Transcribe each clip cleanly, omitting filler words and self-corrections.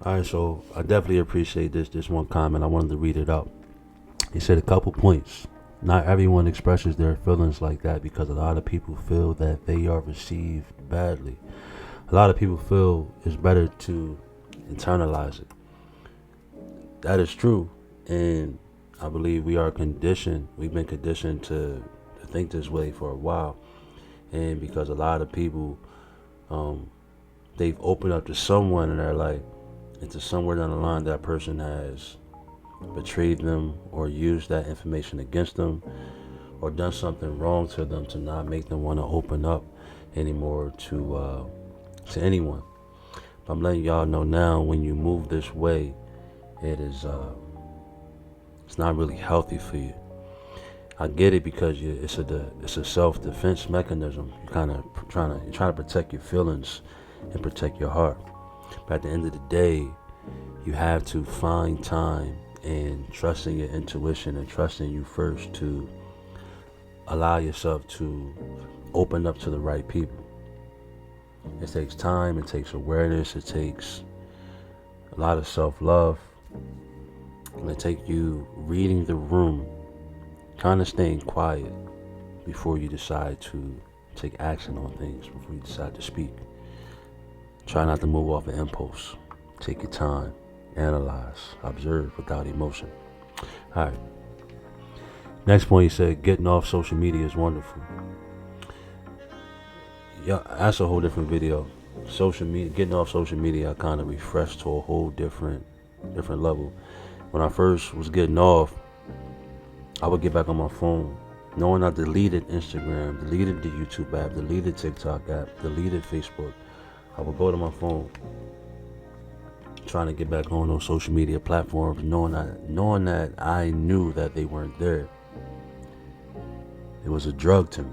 All right, so I definitely appreciate this one comment. I wanted to read it out. He said a couple points. Not everyone expresses their feelings like that because a lot of people feel that they are received badly. A lot of people feel it's better to internalize it. That is true, and I believe we are conditioned. We've been conditioned to think this way for a while, and because a lot of people, um, they've opened up to someone in their life, and to somewhere down the line, that person has betrayed them or used that information against them or done something wrong to them to not make them want to open up anymore to anyone. But I'm letting y'all know now, when you move this way, it is it's not really healthy for you. I get it because it's a self defense mechanism. You kind of trying to protect your feelings and protect your heart. But at the end of the day, you have to find time and trusting your intuition and trusting you first to allow yourself to open up to the right people. It takes time, it takes awareness, it takes a lot of self love, and it takes you reading the room, kind of staying quiet before you decide to take action on things, before you decide to speak. Try not to move off an impulse. Take your time, analyze, observe without emotion. All right. Next point, he said, getting off social media is wonderful. Yeah, that's a whole different video. Social media, getting off social media, I kind of refreshed to a whole different level. When I first was getting off, I would get back on my phone, knowing I deleted Instagram, deleted the YouTube app, deleted TikTok app, deleted Facebook. I would go to my phone, trying to get back on those social media platforms, knowing that I knew that they weren't there. It was a drug to me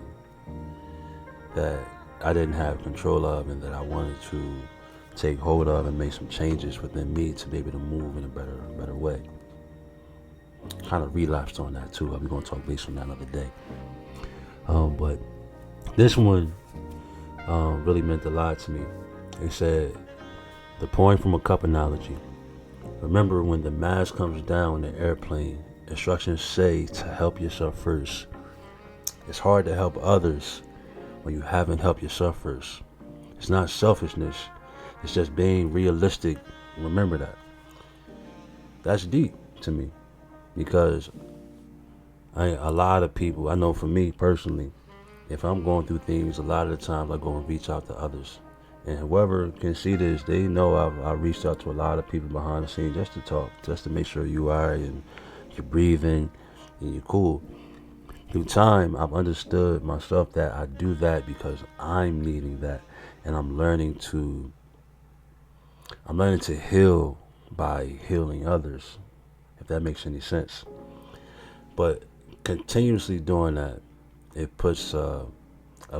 that I didn't have control of, and that I wanted to take hold of and make some changes within me to be able to move in a better way. Kind of relapsed on that too. We're gonna talk based on that another day. But this one really meant a lot to me. It said, the pouring from a cup analogy. Remember, when the mask comes down in the airplane, instructions say to help yourself first. It's hard to help others when you haven't helped yourself first. It's not selfishness, it's just being realistic. Remember that. That's deep to me because a lot of people, I know for me personally, if I'm going through things, a lot of the times I go and reach out to others. And whoever can see this, they know I've reached out to a lot of people behind the scenes just to talk, just to make sure you are and you're breathing and you're cool. Through time, I've understood myself that I do that because I'm needing that, and I'm learning to heal by healing others, if that makes any sense. But continuously doing that, it puts a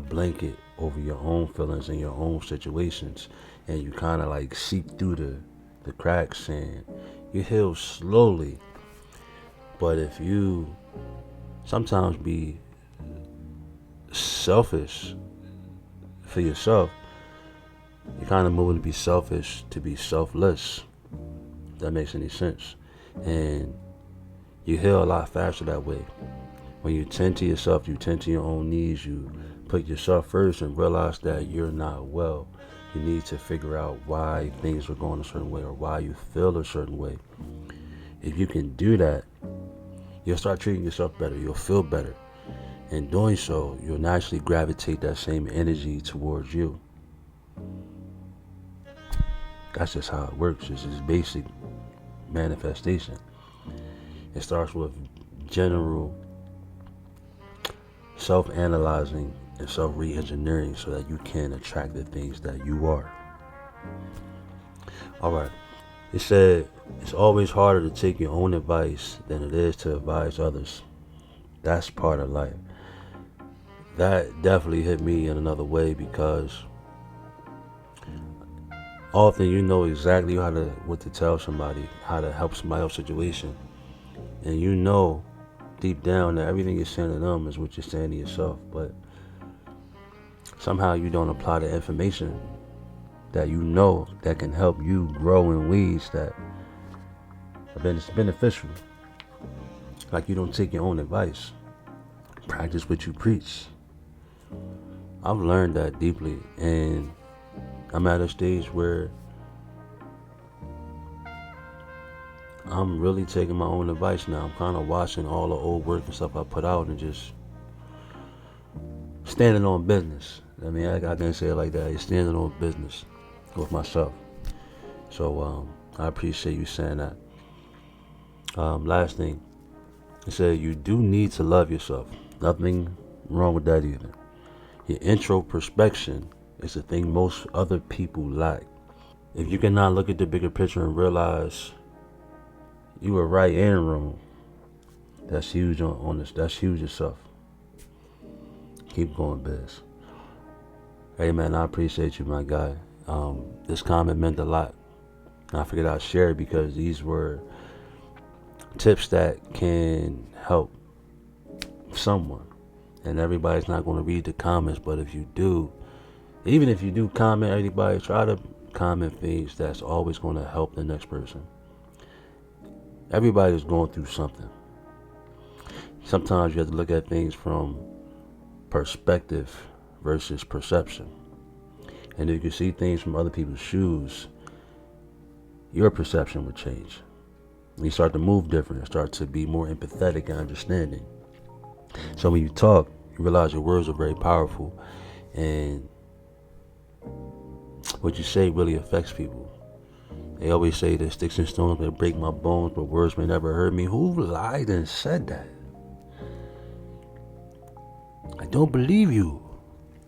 blanket over your own feelings and your own situations, and you kind of like seep through the cracks and you heal slowly. But if you sometimes be selfish for yourself, you're kind of moving to be selfish to be selfless, if that makes any sense. And you heal a lot faster that way. When you tend to yourself, you tend to your own needs, you put yourself first and realize that you're not well. You need to figure out why things are going a certain way or why you feel a certain way. If you can do that, you'll start treating yourself better. You'll feel better. In doing so, you'll naturally gravitate that same energy towards you. That's just how it works. It's just basic manifestation. It starts with general self-analyzing and self-re-engineering so that you can attract the things that you are. All right. It said, it's always harder to take your own advice than it is to advise others. That's part of life. That definitely hit me in another way because often you know exactly what to tell somebody, how to help somebody else's situation, and you know deep down that everything you're saying to them is what you're saying to yourself, but somehow you don't apply the information that you know that can help you grow in ways that have been beneficial. Like, you don't take your own advice. Practice what you preach. I've learned that deeply, and I'm at a stage where I'm really taking my own advice now. I'm kind of watching all the old work and stuff I put out and just standing on business. I mean, I can say it like that. You're standing on business with myself. So I appreciate you saying that. Last thing, he said you do need to love yourself. Nothing wrong with that either. Your introspection is the thing most other people lack. If you cannot look at the bigger picture and realize you were right and wrong, that's huge on this. That's huge yourself. Keep going, Biz. Hey man, I appreciate you, my guy. This comment meant a lot. I figured I'd share it because these were tips that can help someone. And everybody's not going to read the comments, but if you do, even if you do comment, everybody try to comment things that's always going to help the next person. Everybody's going through something. Sometimes you have to look at things from perspective versus perception. And if you see things from other people's shoes, your perception will change. You start to move different and start to be more empathetic and understanding. So when you talk, you realize your words are very powerful, and what you say really affects people. They always say that sticks and stones may break my bones, but words may never hurt me. Who lied and said that? I don't believe you.